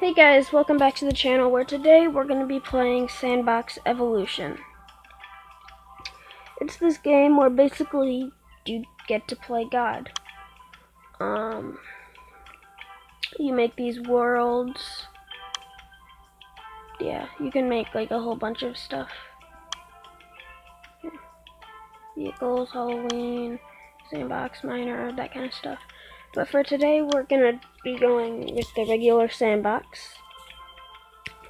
Hey guys, welcome back to the channel where today we're going to be playing SandBox Evolution. It's this game where basically you get to play God. You make these worlds. Yeah, you can make like a whole bunch of stuff. Vehicles, Halloween, sandbox, miner, that kind of stuff. But for today we're going to be going with the regular sandbox.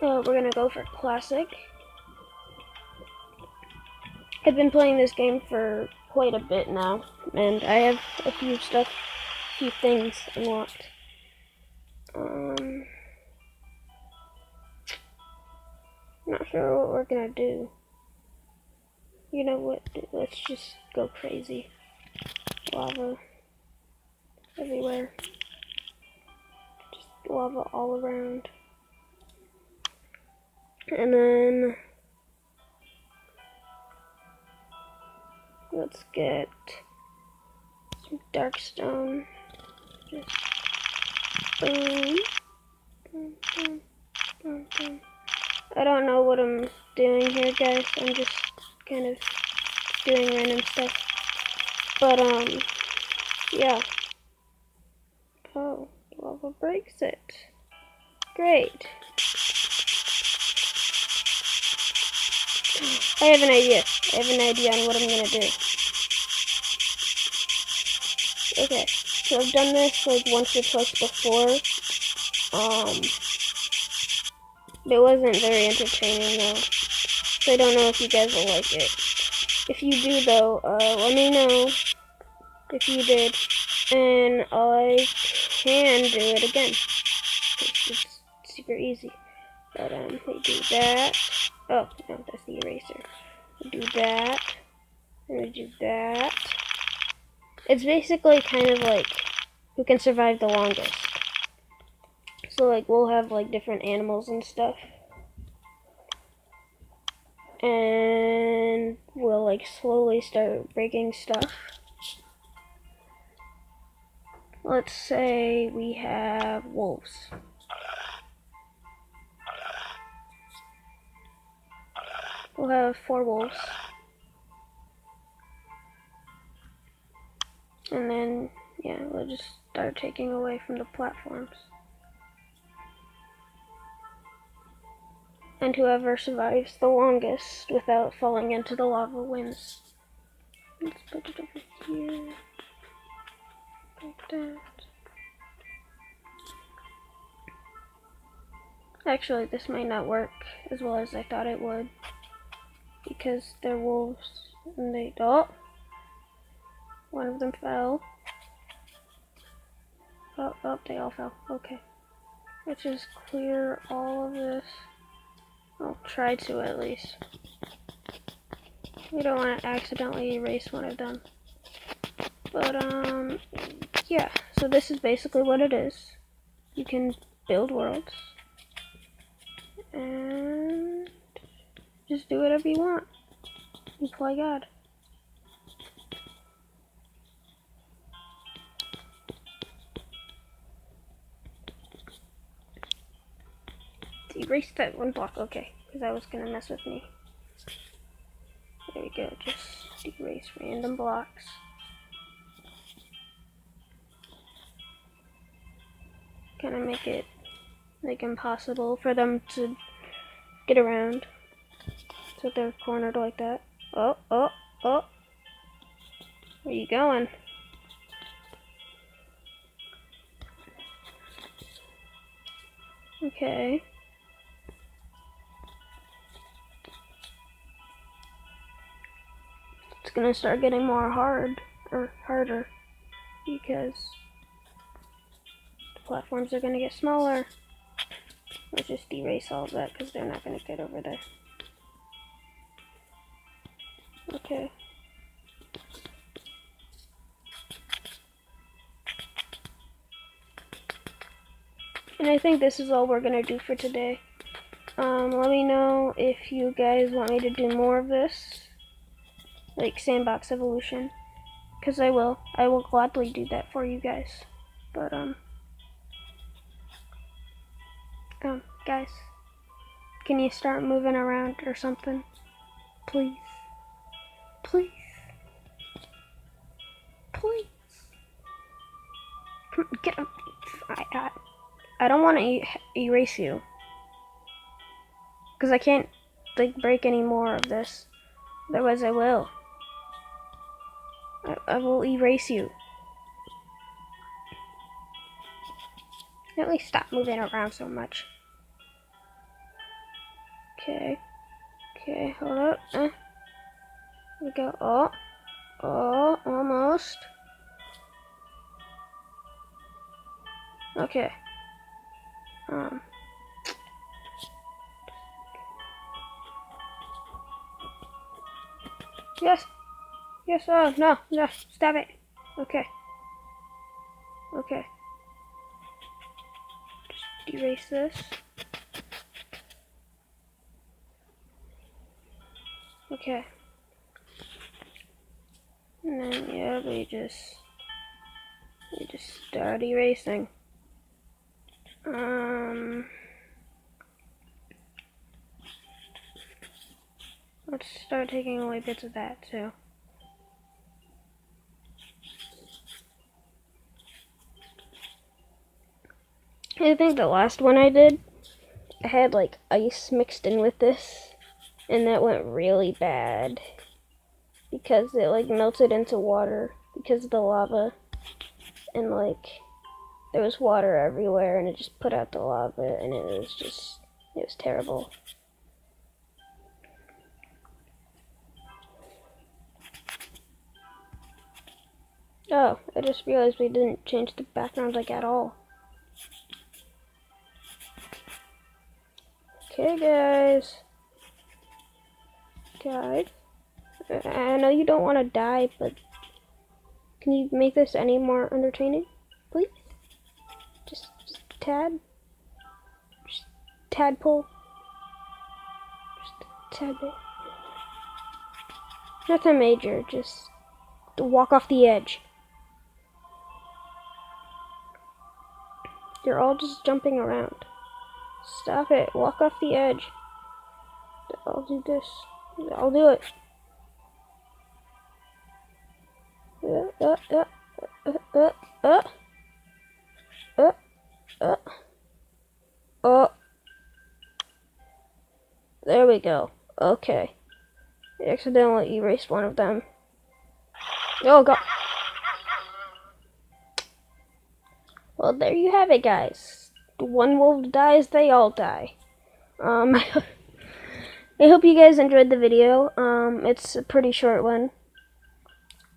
We're going to go for classic. I've been playing this game for quite a bit now, and I have a few things unlocked. Not sure what we're gonna do. You know what? Let's just go crazy. Lava everywhere. Just lava all around. And then let's get some dark stone. Just boom, boom, boom, boom, boom. I don't know what I'm doing here, guys. I'm just kind of doing random stuff. But, yeah. Oh, lava breaks it. Great. I have an idea. On what I'm gonna do. Okay, so I've done this like once or twice before. It wasn't very entertaining though. So I don't know if you guys will like it. If you do though, let me know if you did. And I can do it again. It's super easy. But we do that. Oh, no, that's the eraser. We do that. And we do that. It's basically kind of like who can survive the longest. So like we'll have like different animals and stuff. And we'll like slowly start breaking stuff. Let's say we have wolves. We'll have 4 wolves. And then, yeah, we'll just start taking away from the platforms. And whoever survives the longest without falling into the lava wins. Let's put it over here. Like that. Actually, this might not work as well as I thought it would. Because they're wolves and they don't. One of them fell. Oh, they all fell. Okay. Let's just clear all of this. I'll try to at least. We don't want to accidentally erase one of them. But, yeah. So this is basically what it is. You can build worlds. And just do whatever you want. You play God. Erase that one block, okay, because that was gonna mess with me. There we go, just erase random blocks. Kind of make it like impossible for them to get around. So they're cornered like that. Oh. Where are you going? Okay. It's gonna start getting more harder because the platforms are gonna get smaller. Let's just erase all of that because they're not gonna get over there. Okay. And I think this is all we're gonna do for today. Let me know if you guys want me to do more of this, like SandBox Evolution, because I will gladly do that for you guys. But Guys, can you start moving around or something? Please. Please. Please. Get up. I don't want to erase you. Because I can't, like, break any more of this. Otherwise I will. I will erase you. At least stop moving around so much. Okay. Okay, hold up. Here we go. Oh, almost. Okay. Yes. Yes. Oh no. No. Stop it. Okay. Okay. Just erase this. Okay. And then yeah, we just start erasing. Let's start taking away bits of that too. I think the last one I did, I had like ice mixed in with this, and that went really bad because it like melted into water because of the lava, and like there was water everywhere, and it just put out the lava, and it was terrible. Oh, I just realized we didn't change the background like at all. Okay, guys. I know you don't want to die, but can you make this any more entertaining, please? Just a tad. Just a tadpole. Just a tad bit. Nothing major, just to walk off the edge. You're all just jumping around. Stop it. Walk off the edge. I'll do this. I'll do it. There we go. Okay. I accidentally erased one of them. Oh god. Well, there you have it, guys. One wolf dies, they all die. I hope you guys enjoyed the video. It's a pretty short one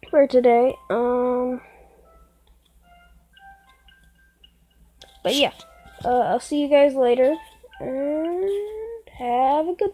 for today. But yeah, I'll see you guys later, and have a good one.